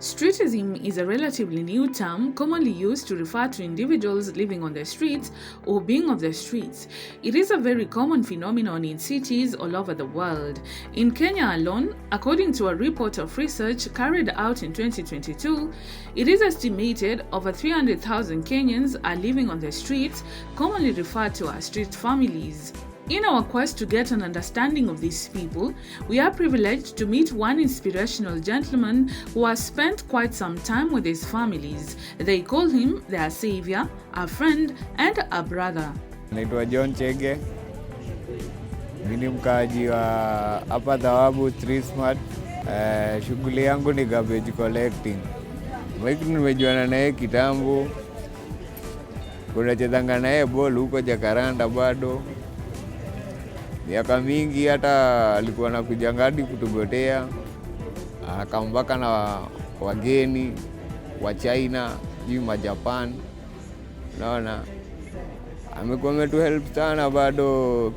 Streetism is a relatively new term commonly used to refer to individuals living on the streets or being on the streets. It is a very common phenomenon in cities all over the world. In Kenya alone, according to a report of research carried out in 2022, it is estimated over 300,000 Kenyans are living on the streets, commonly referred to as street families. In our quest to get an understanding of these people, we are privileged to meet one inspirational gentleman who has spent quite some time with his families. They call him their savior, a friend, and a brother. Naitwa John Chege. Mimi mkaaji wa hapa Thawabu Street Smart. Shughuli yangu ni garbage collecting. Mwiki nimejuana naye kitambo. Tunachezanga naye ball huko Jakaranda bado. Miaka mingi hata alikuwa anakuja ngadi kutugotea, akambaka na wageni wa China, wa Japan. Naona amekuwa ametu help sana bado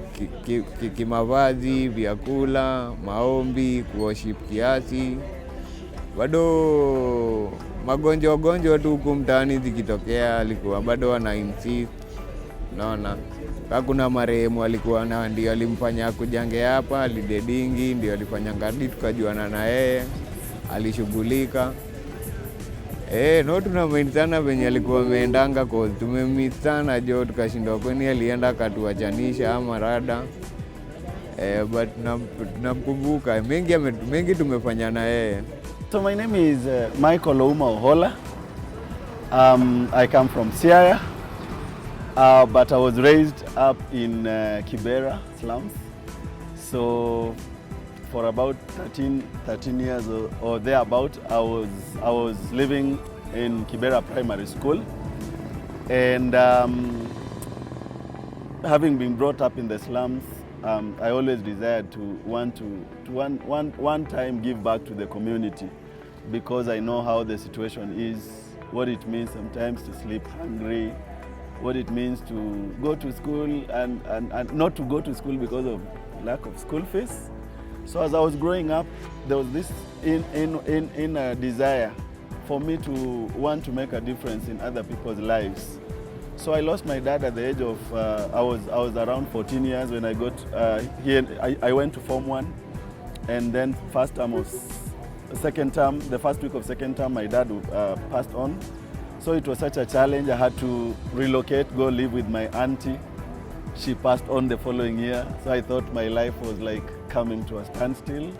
kimavazi, vyakula, maombi, kuworship kiasi. Bado magonjwa tu huku mtaani zikitokea alikuwa bado ana insist. Naona kuna marehemu alikuwa na ndio alimfanya kujange hapa, alidedingi ndio alifanya ngadi tukajuana na yeye, alishughulika. No tunamind sana venye alikuwa ameendanga cause tumemiss sana jo, tukashindwa kwani alienda akatuachanisha ama rada. But namkumbuka mengi tumefanya na yeye. So my name is Michael OUMA. I come from Siaya. But I was raised up in Kibera slums. So for about 13 years or thereabout, I was living in Kibera Primary School. And having been brought up in the slums, I always desired to one time give back to the community, because I know how the situation is, what it means sometimes to sleep hungry, what it means to go to school and not to go to school because of lack of school fees. So as I was growing up, there was this in a desire for me to want to make a difference in other people's lives. So I lost my dad at the age of, I was around 14 years when I got, I went to Form 1, and then the first week of second term, my dad passed on. So it was such a challenge. I had to relocate, go live with my auntie. She passed on the following year. So I thought my life was like coming to a standstill.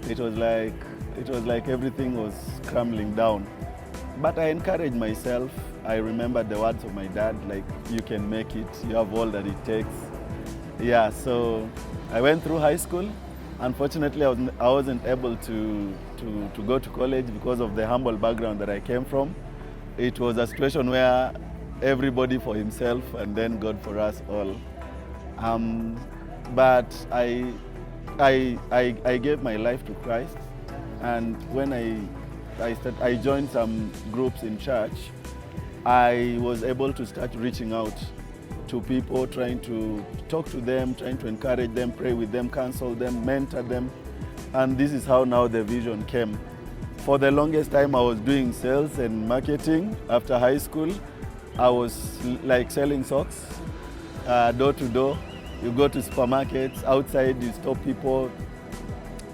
It was like everything was crumbling down. But I encouraged myself. I remembered the words of my dad, like, you can make it, you have all that it takes. Yeah, so I went through high school. Unfortunately, I wasn't able to go to college because of the humble background that I came from. It was a situation where everybody for himself and then God for us all. But I gave my life to Christ, and when I joined some groups in church, I was able to start reaching out to people, trying to talk to them, trying to encourage them, pray with them, counsel them, mentor them. And this is how now the vision came. For the longest time, I was doing sales and marketing. After high school, I was like selling socks, door to door. You go to supermarkets, outside you stop people,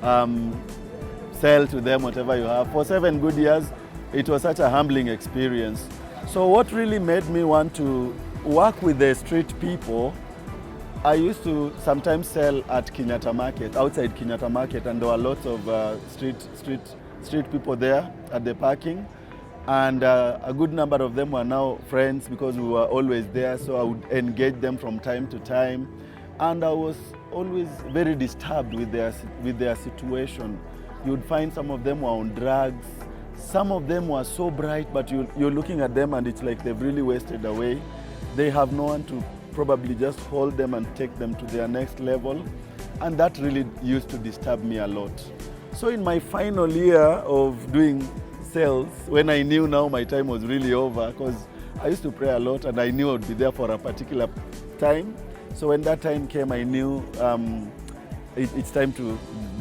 sell to them whatever you have. For 7 good years, it was such a humbling experience. So what really made me want to work with the street people, I used to sometimes sell at Kenyatta Market, outside Kenyatta Market, and there were lots of street people there at the parking, and a good number of them were now friends because we were always there. So I would engage them from time to time, and I was always very disturbed with their situation. You would find some of them were on drugs, some of them were so bright, but you're looking at them and it's like they've really wasted away. They have no one to probably just hold them and take them to their next level, and that really used to disturb me a lot. So in my final year of doing sales, when I knew now my time was really over, because I used to pray a lot and I knew I would be there for a particular time. So when that time came, I knew it's time to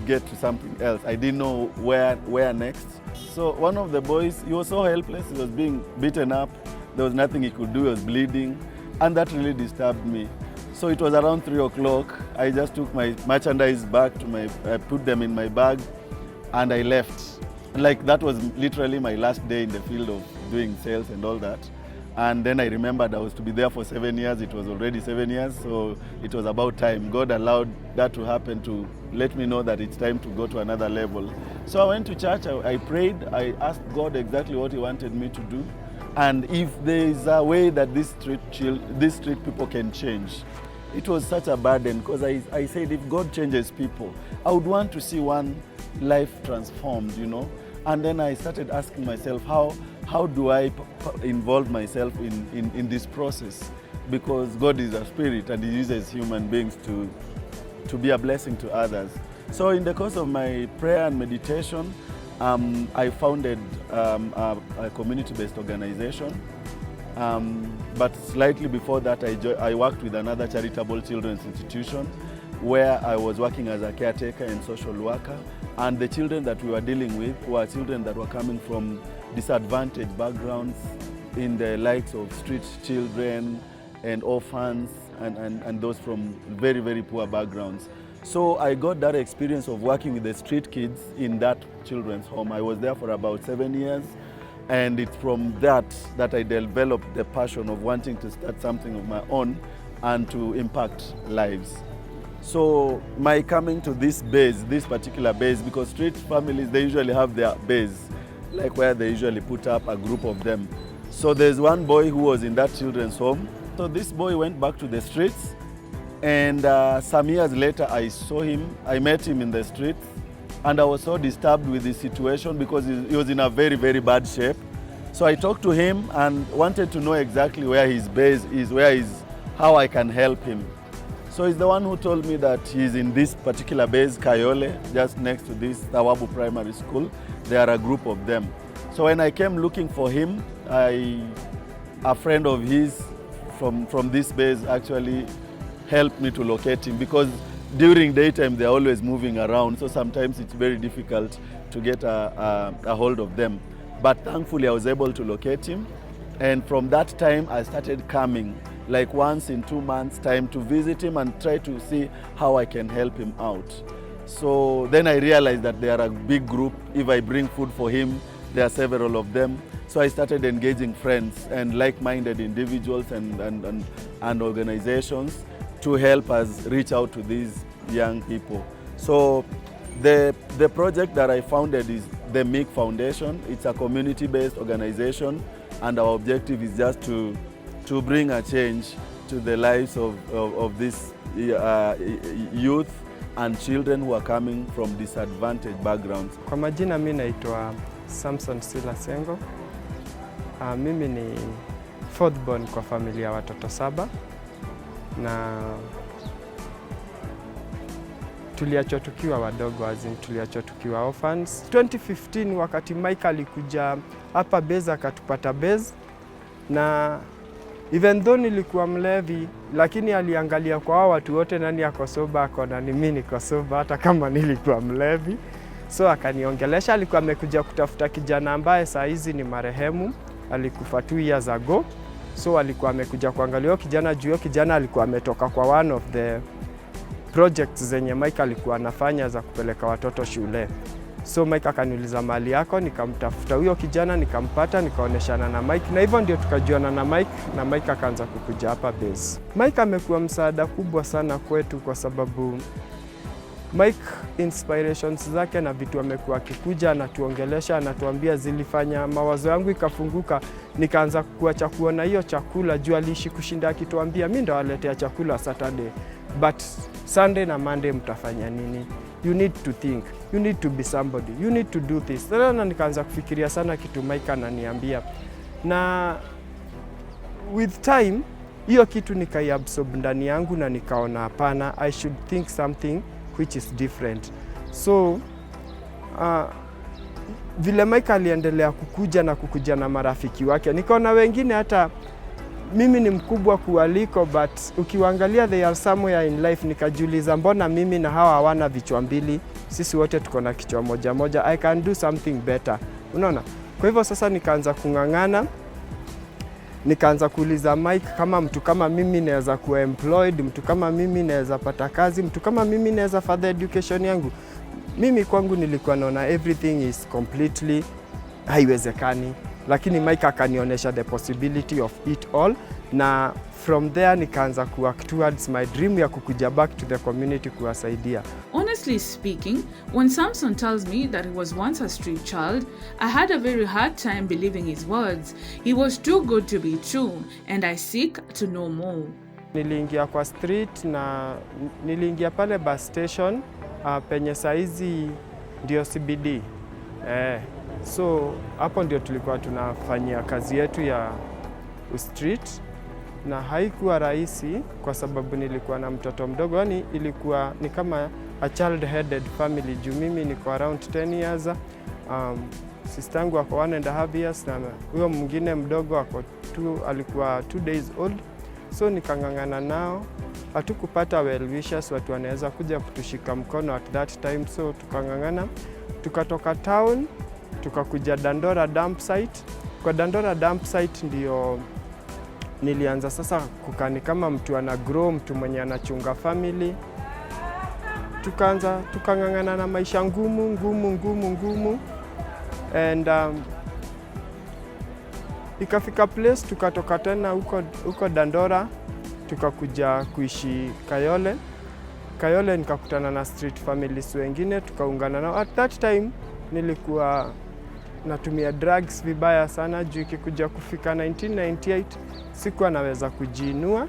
get to something else. I didn't know where next. So one of the boys, he was so helpless, he was being beaten up. There was nothing he could do, he was bleeding. And that really disturbed me. So it was around 3 o'clock. I just took my merchandise back to I put them in my bag and I left. Like that was literally my last day in the field of doing sales and all that. And then I remembered I was to be there for 7 years. It was already 7 years, so it was about time. God allowed that to happen to let me know that it's time to go to another level. So I went to church, I prayed, I asked God exactly what he wanted me to do. And if there is a way that these street people can change. It was such a burden because I said if God changes people, I would want to see one life transformed, you know. And then I started asking myself, how do I involve myself in this process? Because God is a spirit and he uses human beings to be a blessing to others. So in the course of my prayer and meditation, I founded a community-based organization. But slightly before that, I worked with another charitable children's institution where I was working as a caretaker and social worker. And the children that we were dealing with were children that were coming from disadvantaged backgrounds in the likes of street children and orphans and those from very, very poor backgrounds. So I got that experience of working with the street kids in that children's home. I was there for about 7 years. And it's from that I developed the passion of wanting to start something of my own and to impact lives. So my coming to this particular base, because street families, they usually have their base, like where they usually put up a group of them. So there's one boy who was in that children's home. So this boy went back to the streets, and some years later I met him in the streets, and I was so disturbed with the situation because he was in a very, very bad shape. So I talked to him and wanted to know exactly where his base is, how I can help him. So he's the one who told me that he's in this particular base, Kayole, just next to this Tawabu Primary School. There are a group of them. So when I came looking for him, a friend of his from this base actually helped me to locate him, because during daytime they're always moving around, so sometimes it's very difficult to get a hold of them. But thankfully I was able to locate him, and from that time I started coming like once in 2 months' time to visit him and try to see how I can help him out. So then I realized that they are a big group. If I bring food for him, there are several of them. So I started engaging friends and like-minded individuals and organizations to help us reach out to these young people. So the project that I founded is the MEEK Foundation. It's a community-based organization, and our objective is just to bring a change to the lives of these youth and children who are coming from disadvantaged backgrounds. Kwa majina mimi naitwa Samson Sila Sengo. Mimi ni fourth born kwa familia ya watoto 7, na tuliachwa tukiwa wadogo, tuliachwa tukiwa orphans. 2015 wakati Mike alikuja hapa base akatupata base, na even though nilikuwa mlevi, lakini aliangalia kwa hao watu wote nani ako sober, akona ni mimi niko sober hata kama nilikuwa mlevi. So akaniongelesha. Alikuwa amekuja kutafuta kijana ambaye saa hizi ni marehemu, alikufa 2 years ago. So alikuwa amekuja kuangalia kijana juu kijana alikuwa ametoka kwa one of the projects zenye Mike alikuwa anafanya za kupeleka watoto shule. So Mike akaniuliza mali yako, nikamtafuta huyo kijana, nikampata, nikaoneshana na Mike, na hivyo ndio tukajuana na Mike, na Mike akaanza kukuja hapa base. Mike amekuwa msaada kubwa sana kwetu kwa sababu Mike inspirations zake na vitu amekuwa akikuja na tuongelesha, anatuambia zilifanya mawazo yangu ikafunguka, nikaanza kuacha kuona hiyo chakula juu aliishi kushinda akituambia mimi ndo waletea chakula Saturday, but Sunday na Monday mtafanya nini? You need to think, you need to be somebody, you need to do this. Na nikaanza kufikiria sana kitu Mike ananiambia, na with time hiyo kitu nikaiabsorb ndani yangu na nikaona hapana, I should think something which is different. So vile Mike aliendelea kukuja na marafiki wake, nikaona wengine hata mimi ni mkubwa kualiko, but ukiwaangalia they are somewhere in life, nikajiuliza mbona mimi na hawa hawana vichwa mbili, sisi wote tuko na kichwa moja moja, I can do something better. Unaona? Kwa hivyo sasa nikaanza kung'ang'ana, nikaanza kuuliza Mike, kama mtu kama mimi naweza kuwa employed, mtu kama mimi naweza pata kazi, mtu kama mimi naweza further education yangu. Mimi kwangu nilikuwa naona everything is completely haiwezekani, lakini Mike akanionyesha the possibility of it all, na from there nikaanza work towards my dream ya kukuja back to the community kuwasaidia. Honestly speaking, when Samson tells me that he was once a street child, I had a very hard time believing his words. He was too good to be true, and I seek to know more. Niliingia kwa street na niliingia pale bus station penye saizi ndio CBD. So hapo ndio tulikuwa tunafanyia kazi yetu ya street, na haikuwa rahisi kwa sababu nilikuwa na mtoto mdogo, yani ilikuwa ni kama a child-headed family juu mimi niko around 10 years, sister yangu ako 1.5 years na huyo mwingine mdogo alikuwa 2 days old. So nikang'ang'ana nao, hatukupata well wishers, watu wanaweza kuja kutushika mkono at that time, so tukang'ang'ana, tukatoka town tukakuja Dandora dump site. Kwa Dandora dump site ndio nilianza sasa kukani kama mtu ana grow, mtu mwenye anachunga family. Tukang'ang'ana na maisha ngumu and ikafika place tukatoka tena huko Dandora tukakuja kuishi Kayole nikakutana na street families wengine tukaungana nao. At that time nilikuwa natumia drugs vibaya sana juu ikikuja kufika 1998 sikuwa naweza kujiinua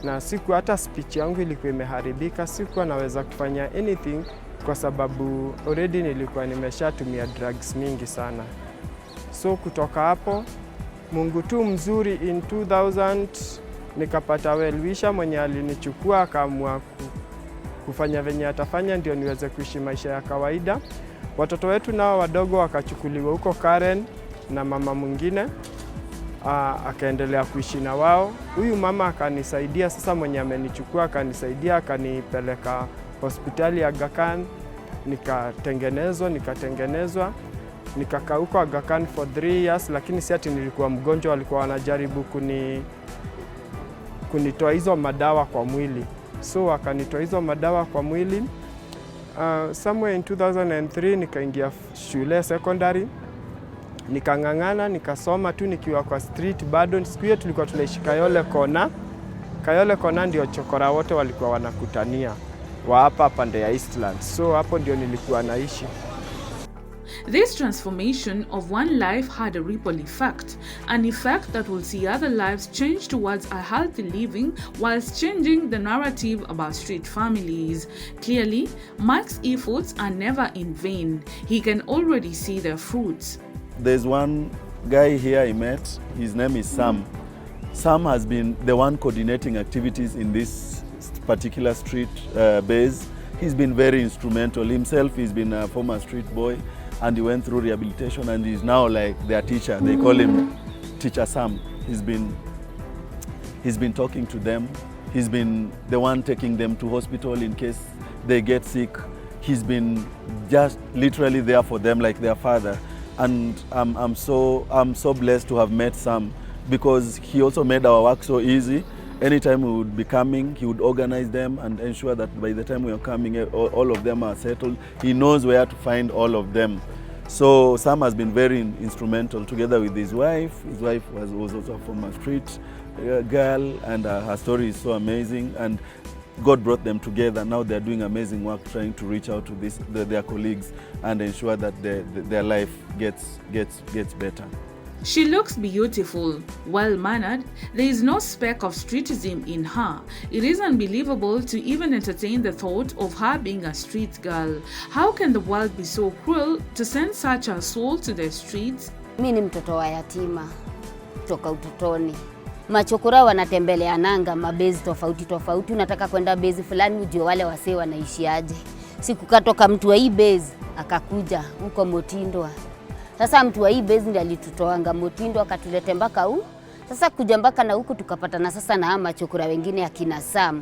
na sikuwa hata speech yangu ilikuwa imeharibika, sikuwa naweza kufanya anything kwa sababu already nilikuwa nimeshatumia drugs mingi sana. So kutoka hapo Mungu tu mzuri, in 2000 nikapata well wisher mwenye alinichukua akaamua kufanya venye atafanya ndio niweze kuishi maisha ya kawaida. Watoto wetu nao wadogo wakachukuliwa huko Karen na mama mwingine, akaendelea kuishi na wao. Huyu mama akanisaidia sasa, mwenye amenichukua akanisaidia, akanipeleka hospitali ya Aga Khan, nikatengenezwa, nikakaa huko Aga Khan for 3 years, lakini si ati nilikuwa mgonjwa, walikuwa wanajaribu kunitoa hizo madawa kwa mwili. So wakanitoa hizo madawa kwa mwili. Somewhere in 2003 nikaingia shule secondary, nikang'ang'ana, nikasoma tu nikiwa kwa street bado. Siku hiyo tulikuwa tunaishi Kayole Kona ndio chokora wote walikuwa wanakutania wa hapa pande ya Eastlands. So hapo ndio nilikuwa naishi. This transformation of one life had a ripple effect, an effect that will see other lives change towards a healthy living whilst changing the narrative about street families. Clearly, Mike's efforts are never in vain. He can already see their fruits. There's one guy here I met, his name is Sam. Sam has been the one coordinating activities in this particular street base. He's been very instrumental. Himself, he's been a former street boy, and he went through rehabilitation and he's now like their teacher. They call him Teacher Sam. He's been talking to them. He's been the one taking them to hospital in case they get sick. He's been just literally there for them like their father. And I'm so blessed to have met Sam, because he also made our work so easy. Anytime we would be coming, he would organize them and ensure that by the time we are coming, all of them are settled. He knows where to find all of them. So Sam has been very instrumental together with his wife. His wife was also a former street girl, and her story is so amazing. And God brought them together. Now they're doing amazing work trying to reach out to their colleagues and ensure that their life gets better. She looks beautiful, well-mannered. There is no speck of streetism in her. It is unbelievable to even entertain the thought of her being a street girl. How can the world be so cruel to send such a soul to the streets? Mimi ni mtoto wa yatima toka utotoni. Machokora wanatembelea nanga mabezi tofauti. Unataka kwenda bezi fulani ujue wale wasee wanaishi aje. Siku katoka mtu wa hii bezi akakuja huko Motindwa. Sasa mtu wa hii bezi ndiye alitutoanga Motindwa akatulete mpaka huku. Sasa kuja mpaka na huku tukapatana sasa na machokora wengine akina Sam.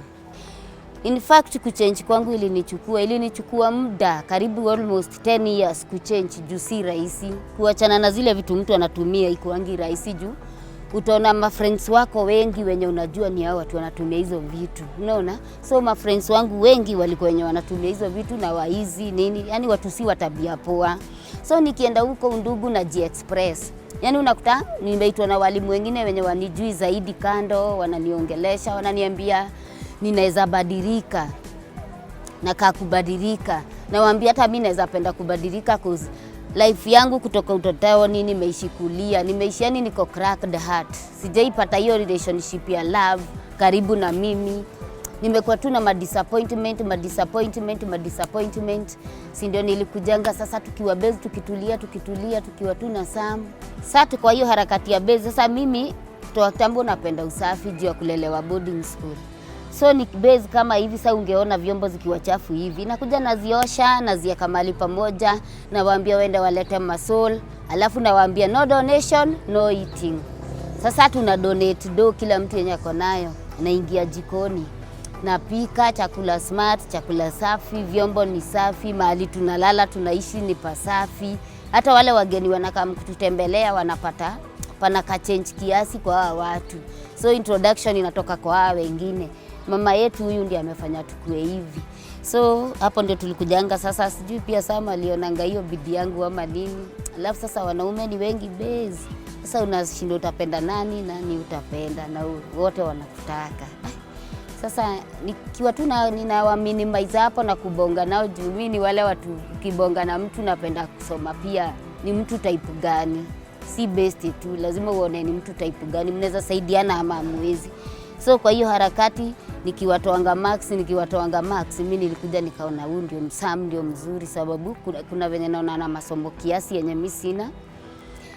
In fact kuchange kwangu ilinichukua muda karibu almost 10 years kuchange juu si rahisi. Kuachana na zile vitu mtu anatumia ikuangi rahisi juu utaona ma friends wako wengi wenye unajua ni hao watu wanatumia hizo vitu. Unaona? So ma friends wangu wengi walikuwa wenye wanatumia hizo vitu na waizi nini, yani watu si watabia poa. So nikienda huko Undugu na G-Express. Yani unakuta nimeitwa na walimu wengine wenye wanijui zaidi kando, wananiongelesha, wananiambia ninaweza badilika na kubadilika. Nawaambia hata mimi naweza penda kubadilika cause life yangu kutoka utotoni nimeishi kulia, nimeishi yani niko cracked heart. Sijaipata hiyo relationship ya love karibu na mimi. Nimekuwa tu na disappointment. Si ndio nilikujanga sasa tukiwa base tukitulia tukiwa tu na Sam. Sasa kwa hiyo harakati ya base sasa mimi toa kitambo napenda usafi juu ya kulelewa boarding school. So ni base kama hivi sasa ungeona vyombo zikiwa chafu hivi nakuja naziosha naziweka mahali pamoja na waambia waende walete masol alafu nawaambia no donation no eating. Sasa tuna donate do kila mtu yenye ako nayo naingia jikoni napika chakula smart, chakula safi, vyombo ni safi, mahali tunalala tunaishi ni pasafi. Hata wale wageni wanakaa kututembelea wanapata panaka change kiasi kwa hawa watu. So introduction inatoka kwa hawa wengine. Mama yetu huyu ndiye amefanya tukue hivi. So hapo ndio tulikujanga sasa sijui pia Sama alionanga hiyo bidii yangu ama nini. Alafu sasa wanaume ni wengi base. Sasa unashinda utapenda nani utapenda na wote wanakutaka. Sasa nikiwa tu ninawa minimize hapo na kubonga nao juu mimi ni wale watu ukibonga na mtu napenda kusoma pia ni mtu type gani. Si best tu lazima uone ni mtu type gani mnaweza saidiana ama hamwezi. So kwa hiyo harakati nikiwatoanga max mimi nilikuja nikaona huyu ndio Sam ndio mzuri sababu kuna venye naona na masomo kiasi yenye mimi sina.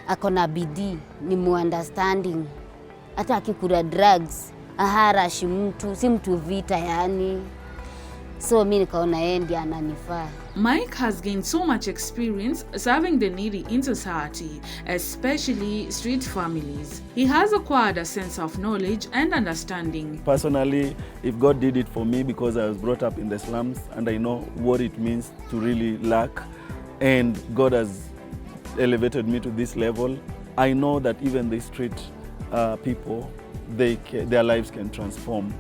Akona bidii ni understanding. Hata akikula drugs aharashi mtu si mtu vita yani. So mimi nikaona yeye ndiye ananifaa. Mike has gained so much experience serving the needy in society, especially street families. He has acquired a sense of knowledge and understanding. Personally, if God did it for me because I was brought up in the slums and I know what it means to really lack, and God has elevated me to this level, I know that even the street people, their lives can transform.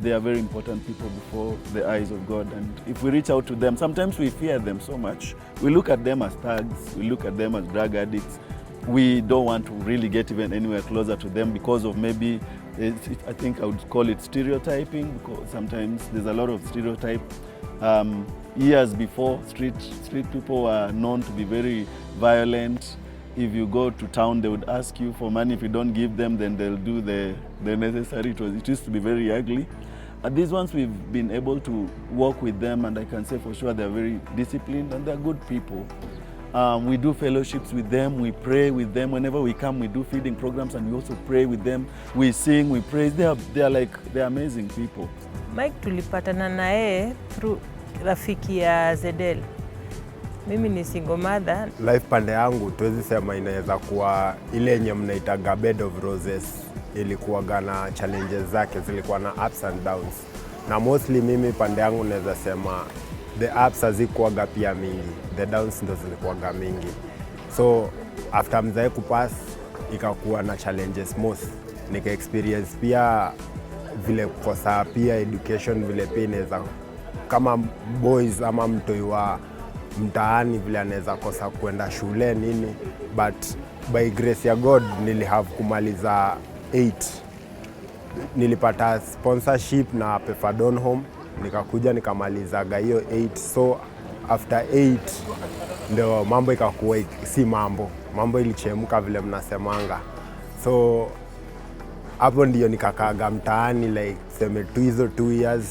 They are very important people before the eyes of God, and if we reach out to them, sometimes we fear them so much. We look at them as thugs, we look at them as drug addicts. We don't want to really get even anywhere closer to them because of maybe, I think I would call it stereotyping, because sometimes there's a lot of stereotype. Years before, street people were known to be very violent. If you go to town, they would ask you for money. If you don't give them, then they'll do the necessary. It used to be very ugly. These ones, we've been able to work with them, and I can say for sure they're very disciplined and they're good people. We do fellowships with them, we pray with them. Whenever we come, we do feeding programs and we also pray with them. We sing, we praise. They're amazing people. Mike tulipatana na yeye through rafiki ya Zedel. Mimi ni single mother. Life pande yangu tuwezi sema inaweza kuwa ile yenye mnaitaga bed of roses. Ilikuwa na challenges zake, zilikuwa na ups and downs. Na mostly mimi pande yangu naweza sema the ups hazikuwaga pia mingi, the downs ndo zilikuwaga mingi. So after mzae kupass ikakuwa na challenges most. Nika experience pia vile kukosa pia education, vile pia inaweza kama boys ama mtoi wa mtaani vile anaweza kosa kwenda shule nini, but by grace ya God nilihave kumaliza 8. Nilipata sponsorship na Pefadon Home, nikakuja nikamalizaga hiyo 8. So after 8 ndio mambo ikakuwa si mambo ilichemka vile mnasemanga. So hapo ndio nikakaaga mtaani like seme hizo 2 years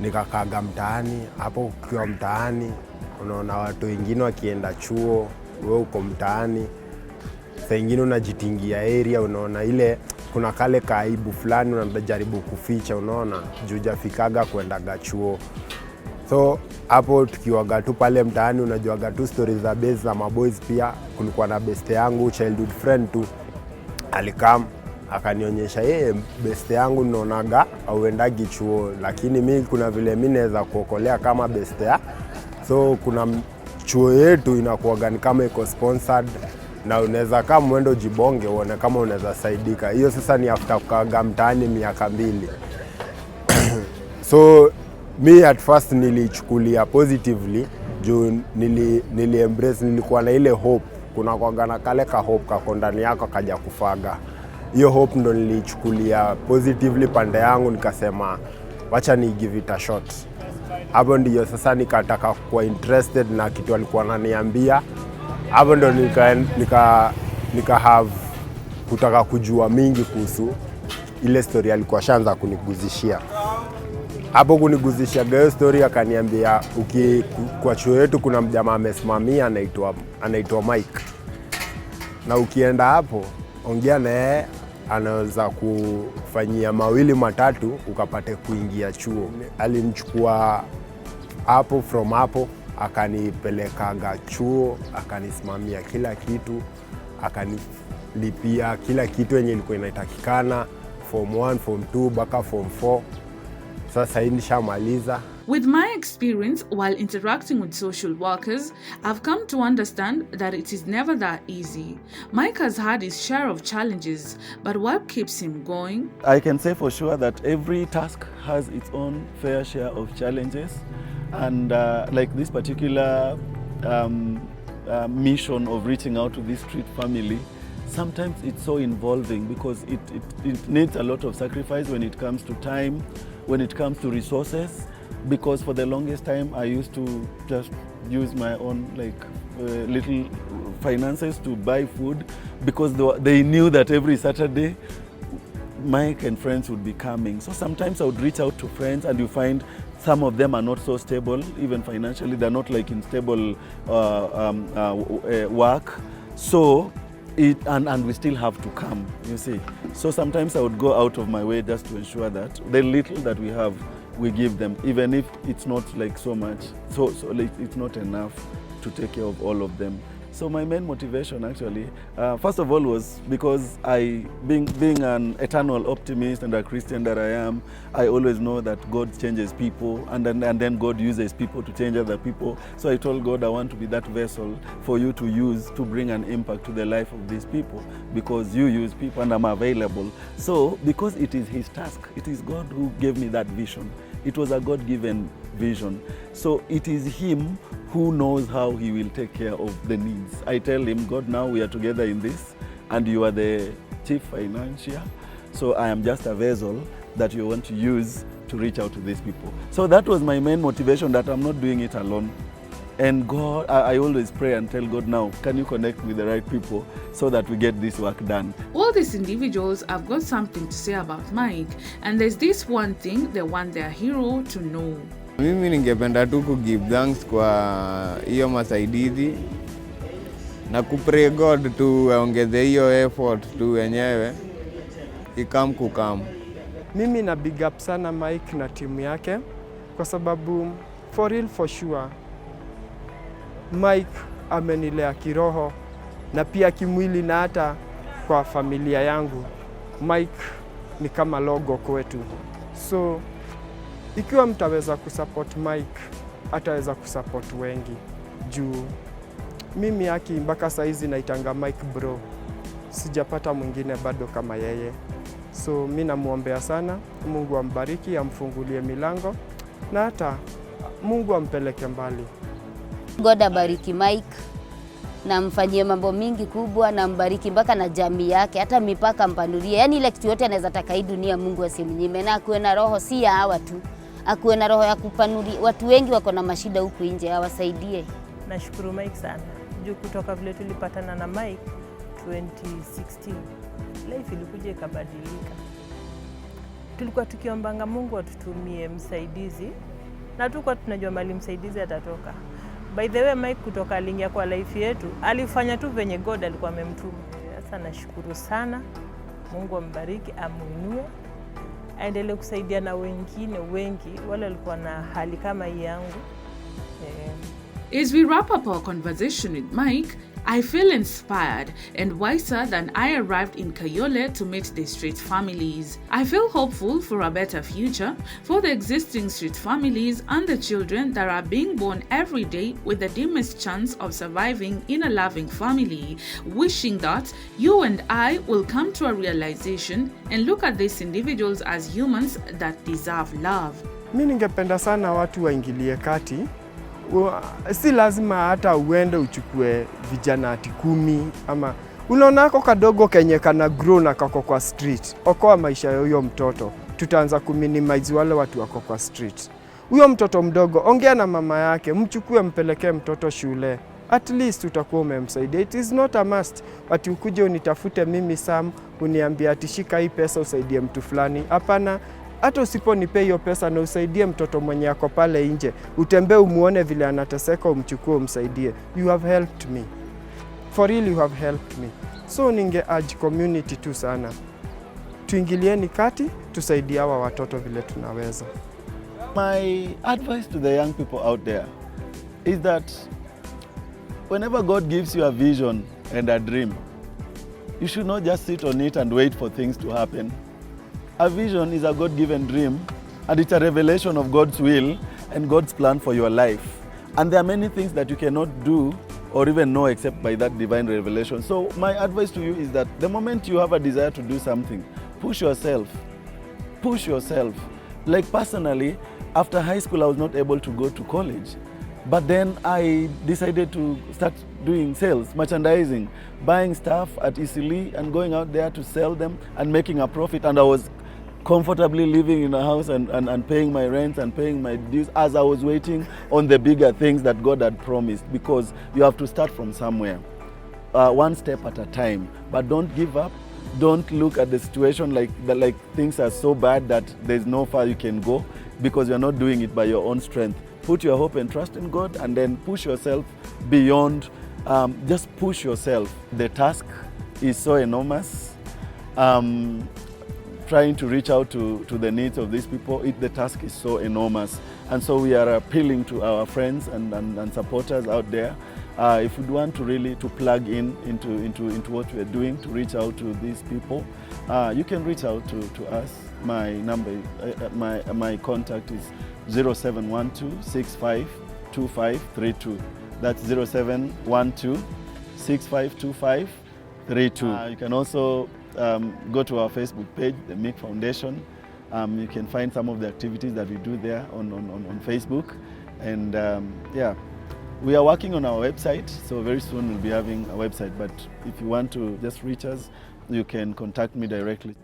nikakaaga mtaani. Hapo ukiwa mtaani unaona watu wengine wakienda chuo, wewe uko mtaani. Saa nyingine unajitingia area, unaona ile kuna kale kaibu fulani unajaribu kuficha, unaona hujafikaga kwenda chuo. So hapo tukiwaga tu pale mtaani unajuaga tu stories za base za maboys. Pia kulikuwa na best yangu childhood friend tu alikam akanionyesha yeye beste yangu naonaga auendagi chuo, lakini mi kuna vile mi naweza kuokolea kama beste ya. So kuna chuo yetu inakuwaga ni kama iko sponsored na unaweza kama mwendo jibonge uone kama unaweza saidika. Hiyo sasa ni after kukaga mtaani miaka 2. So mi at first nilichukulia positively juu nili embrace, nilikuwa na ile hope. Kuna kuwaga na kale ka hope kako ndani yako kaja kufaga. Hiyo hope ndo nilichukulia positively pande yangu, nikasema wacha ni give it a shot. Hapo ndio sasa nikataka kuwa interested na kitu alikuwa ananiambia. Hapo ndo nika have kutaka kujua mingi kuhusu ile story alikuwa shanza kuniguzishia. Hapo kuniguzishia hiyo story akaniambia kwa chuo yetu kuna mjamaa amesimamia anaitwa Mike. Na ukienda hapo ongea naye anaweza kufanyia 2 matatu ukapate kuingia chuo. Alinichukua hapo, from hapo akanipelekaga chuo, akanisimamia kila kitu, akanilipia kila kitu yenye ilikuwa inatakikana, form 1, form 2 mpaka form 4. Sasa hii nishamaliza. With my experience while interacting with social workers, I've come to understand that it is never that easy. Mike has had his share of challenges, but what keeps him going? I can say for sure that every task has its own fair share of challenges. And like this particular mission of reaching out to this street family, sometimes it's so involving because it needs a lot of sacrifice when it comes to time, when it comes to resources. Because for the longest time I used to just use my own little finances to buy food, because they knew that every Saturday Mike and friends would be coming. So sometimes I would reach out to friends, and you find some of them are not so stable, even financially. They're not in stable work. So and we still have to come, you see. So sometimes I would go out of my way just to ensure that the little that we have, we give them, even if it's not so much. So it's not enough to take care of all of them. So my main motivation actually, first of all, was because being an eternal optimist and a Christian that I am, I always know that God changes people, and then God uses people to change other people. So I told God I want to be that vessel for you to use to bring an impact to the life of these people, because you use people and I'm available. So because it is His task, it is God who gave me that vision. It was a God-given vision. So it is Him who knows how He will take care of the needs. I tell Him, God, now we are together in this, and you are the chief financier. So I am just a vessel that you want to use to reach out to these people. So that was my main motivation, that I'm not doing it alone. And God, I always pray and tell God, now, can you connect with the right people so that we get this work done? All these individuals have got something to say about Mike, and there's this one thing they want their hero to know. Mimi ningependa tu give thanks kwa hiyo masaidizi na kupray God tu aongeze hiyo effort tu wenyewe ikam kukam. Mimi na big up sana Mike na timu yake, kwa sababu for real for sure Mike amenilea kiroho na pia kimwili, na hata kwa familia yangu Mike ni kama logo kwetu. So ikiwa mtaweza kusupport Mike, ataweza kusupport wengi. Juu mimi haki mpaka saizi naitanga Mike bro, sijapata mwingine bado kama yeye. So mimi namuombea sana, Mungu ambariki, amfungulie milango, na hata Mungu ampeleke mbali. God abariki Mike na mfanyie mambo mingi kubwa, na mbariki mpaka na jamii yake, hata mipaka mpanulie. Yaani ile kitu yote anaweza taka hii dunia Mungu asimnyime, na akuwe na roho si ya hawa tu, akuwe na roho ya kupanulia. Watu wengi wako na mashida huku nje, awasaidie. Nashukuru Mike sana. Juu kutoka vile tulipatana na Mike 2016, life ilikuja ikabadilika. Tulikuwa tukiombanga Mungu atutumie msaidizi, na tulikuwa tunajua mali msaidizi atatoka. By the way, Mike kutoka aliingia kwa life yetu, alifanya tu venye God alikuwa amemtuma. Sasa nashukuru sana. Mungu ambariki, amuinue, aendelee kusaidia na wengine wengi wale walikuwa na hali kama hii yangu. As we wrap up our conversation with Mike, I feel inspired and wiser than I arrived in Kayole to meet the street families. I feel hopeful for a better future for the existing street families and the children that are being born every day with the dimmest chance of surviving in a loving family, wishing that you and I will come to a realization and look at these individuals as humans that deserve love. Mi ningependa sana watu waingilie kati. Si lazima hata uende uchukue vijana ati 10 ama unaona ako kadogo kenye kana grow na kako kwa street. Okoa maisha ya huyo mtoto. Tutaanza kuminimize wale watu wako kwa street. Huyo mtoto mdogo, ongea na mama yake, mchukue mpelekee mtoto shule. At least utakuwa umemsaidia. It is not a must. Ati ukuje unitafute mimi Sam, uniambia ati shika hii pesa usaidie mtu fulani. Hapana. Hata usiponipe hiyo pesa na usaidie mtoto mwenye ako pale nje, utembee umuone vile anateseka, umchukue umsaidie. You have helped me. For real you have helped me. So ninge urge community tu sana. Tuingilieni kati, tusaidie hawa watoto vile tunaweza. My advice to the young people out there is that whenever God gives you a vision and a dream, you should not just sit on it and wait for things to happen. A vision is a God-given dream, and it's a revelation of God's will and God's plan for your life. And there are many things that you cannot do or even know except by that divine revelation. So my advice to you is that the moment you have a desire to do something, push yourself. Push yourself. Like personally, after high school, I was not able to go to college. But then I decided to start doing sales, merchandising, buying stuff at Isili and going out there to sell them and making a profit. And I was comfortably living in a house and paying my rent and paying my dues as I was waiting on the bigger things that God had promised, because you have to start from somewhere, one step at a time. But don't give up. Don't look at the situation like things are so bad that there's no far you can go, because you're not doing it by your own strength. Put your hope and trust in God, and then push yourself beyond. Just push yourself. The task is so enormous. Trying to reach out to the needs of these people, the task is so enormous. And so we are appealing to our friends and supporters out there. If we want to really plug into what we are doing, to reach out to these people, you can reach out to us. My number, my contact is 0712-652532. That's 0712-652532. You can also go to our Facebook page, the MEEK Foundation. You can find some of the activities that we do there on Facebook. And yeah, we are working on our website, so very soon we'll be having a website. But if you want to just reach us, you can contact me directly.